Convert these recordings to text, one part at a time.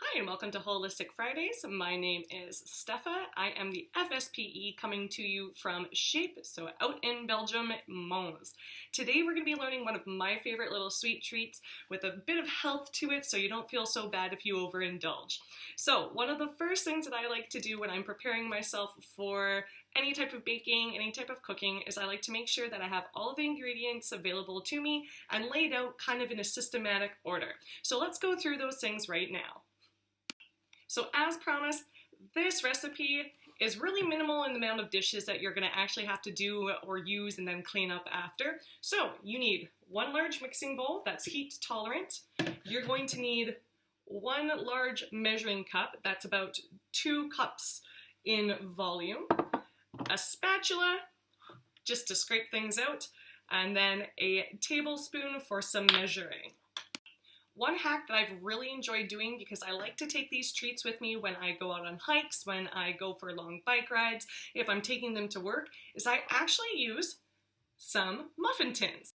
Hi and welcome to Holistic Fridays. My name is Steffa. I am the FSPE coming to you from Shape, so out in Belgium, Mons. Today we're going to be learning one of my favorite little sweet treats with a bit of health to it so you don't feel so bad if you overindulge. So one of the first things that I like to do when I'm preparing myself for any type of baking, any type of cooking, is I like to make sure that I have all of the ingredients available to me and laid out kind of in a systematic order. So let's go through those things right now. So as promised, this recipe is really minimal in the amount of dishes that you're going to actually have to do or use and then clean up after. So you need one large mixing bowl that's heat tolerant. You're going to need one large measuring cup, that's about 2 cups in volume, a spatula just to scrape things out, and then a tablespoon for some measuring. One hack that I've really enjoyed doing, because I like to take these treats with me when I go out on hikes, when I go for long bike rides, if I'm taking them to work, is I actually use some muffin tins.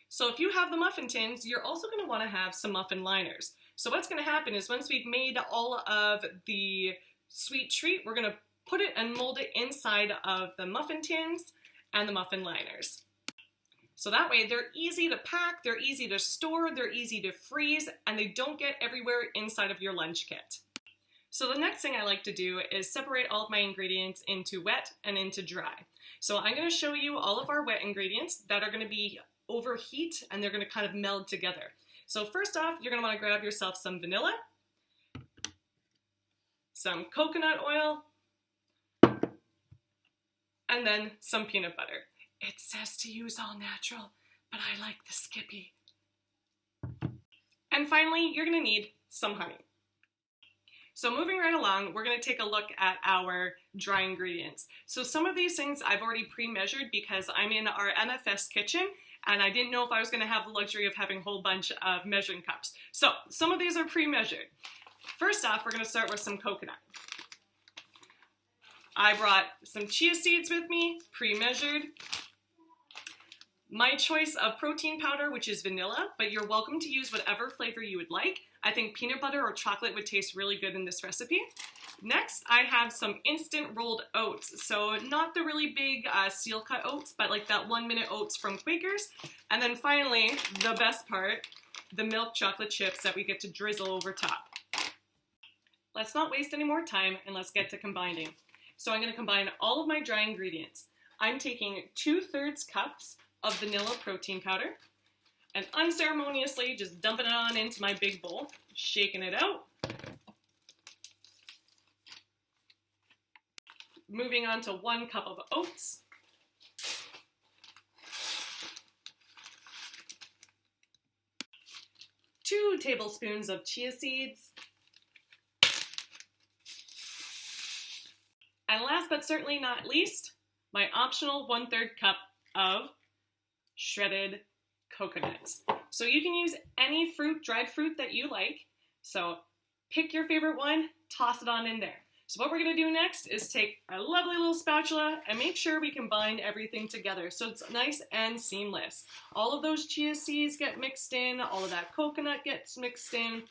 So if you have the muffin tins, you're also going to want to have some muffin liners. So what's going to happen is once we've made all of the sweet treat, we're going to put it and mold it inside of the muffin tins and the muffin liners. So that way they're easy to pack, they're easy to store, they're easy to freeze, and they don't get everywhere inside of your lunch kit. So the next thing I like to do is separate all of my ingredients into wet and into dry. So I'm going to show you all of our wet ingredients that are going to be over heat and they're going to kind of meld together. So first off, you're going to want to grab yourself some vanilla, some coconut oil, and then some peanut butter. It says to use all natural, but I like the Skippy. And finally, you're going to need some honey. So moving right along, we're going to take a look at our dry ingredients. So some of these things I've already pre-measured because I'm in our MFS kitchen and I didn't know if I was going to have the luxury of having a whole bunch of measuring cups. So some of these are pre-measured. First off, we're going to start with some coconut. I brought some chia seeds with me, pre-measured. My choice of protein powder, which is vanilla, but you're welcome to use whatever flavor you would like. I think peanut butter or chocolate would taste really good in this recipe. Next, I have some instant rolled oats. So not the really big steel cut oats, but like that 1-minute oats from Quakers. And then finally, the best part, the milk chocolate chips that we get to drizzle over top. Let's not waste any more time and let's get to combining. So I'm going to combine all of my dry ingredients. I'm taking 2/3 cups of vanilla protein powder and unceremoniously just dumping it on into my big bowl, shaking it out. Moving on to 1 cup of oats. Two tablespoons of chia seeds. And last but certainly not least, my optional 1/3 cup of shredded coconuts. So you can use any fruit, dried fruit that you like. So pick your favorite one, toss it on in there. So what we're going to do next is take a lovely little spatula and make sure we combine everything together so it's nice and seamless. All of those chia seeds get mixed in, all of that coconut gets mixed in,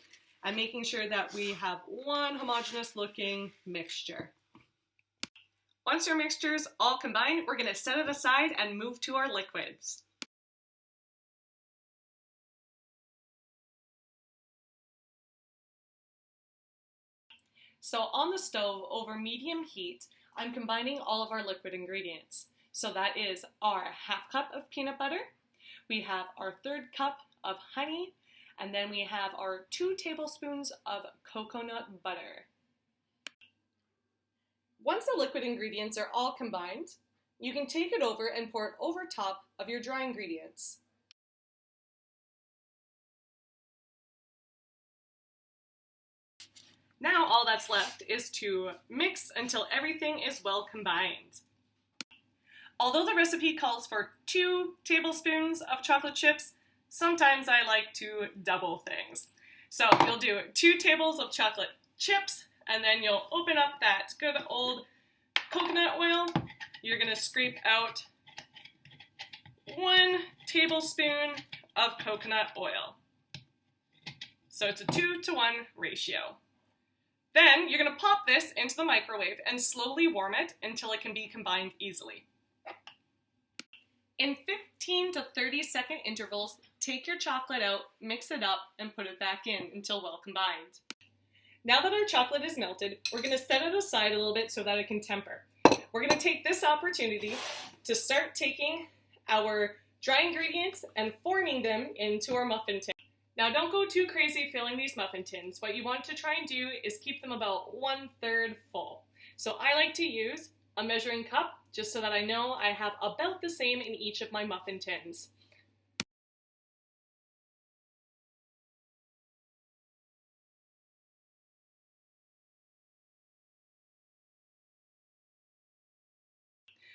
and making sure that we have one homogeneous looking mixture. Once your mixture's all combined, we're going to set it aside and move to our liquids. So on the stove over medium heat, I'm combining all of our liquid ingredients. So that is our 1/2 cup of peanut butter, we have our 1/3 cup of honey, and then we have our 2 tablespoons of coconut butter. Once the liquid ingredients are all combined, you can take it over and pour it over top of your dry ingredients. Now all that's left is to mix until everything is well combined. Although the recipe calls for 2 tablespoons of chocolate chips, sometimes I like to double things. So you'll do 2 tables of chocolate chips, and then you'll open up that good old coconut oil. You're going to scrape out 1 tablespoon of coconut oil. So it's a 2-to-1 ratio. Then you're going to pop this into the microwave and slowly warm it until it can be combined easily. In 15 to 30-second intervals, take your chocolate out, mix it up, and put it back in until well combined. Now that our chocolate is melted, we're going to set it aside a little bit so that it can temper. We're going to take this opportunity to start taking our dry ingredients and forming them into our muffin tin. Now don't go too crazy filling these muffin tins. What you want to try and do is keep them about 1/3 full. So I like to use a measuring cup just so that I know I have about the same in each of my muffin tins.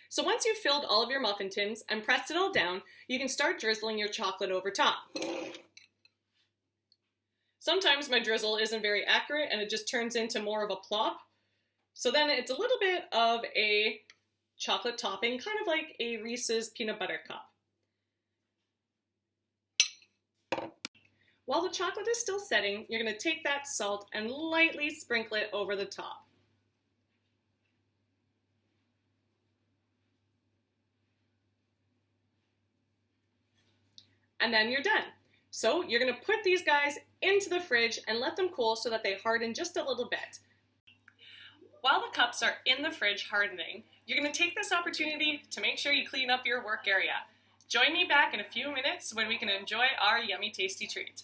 So once you've filled all of your muffin tins and pressed it all down, you can start drizzling your chocolate over top. Sometimes my drizzle isn't very accurate and it just turns into more of a plop. So then it's a little bit of a chocolate topping, kind of like a Reese's peanut butter cup. While the chocolate is still setting, you're going to take that salt and lightly sprinkle it over the top. And then you're done. So you're going to put these guys into the fridge and let them cool so that they harden just a little bit. While the cups are in the fridge hardening, you're going to take this opportunity to make sure you clean up your work area. Join me back in a few minutes when we can enjoy our yummy tasty treat.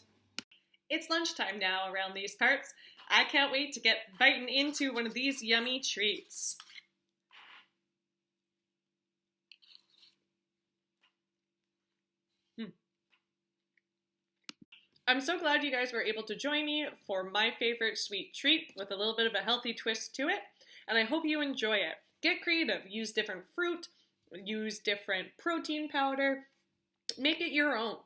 It's lunchtime now around these parts. I can't wait to get biting into one of these yummy treats. I'm so glad you guys were able to join me for my favorite sweet treat with a little bit of a healthy twist to it, and I hope you enjoy it. Get creative, use different fruit, use different protein powder, make it your own.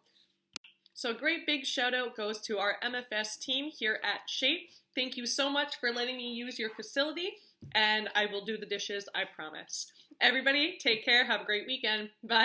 So a great big shout out goes to our MFS team here at Shape. Thank you so much for letting me use your facility, and I will do the dishes, I promise. Everybody, take care, have a great weekend, bye.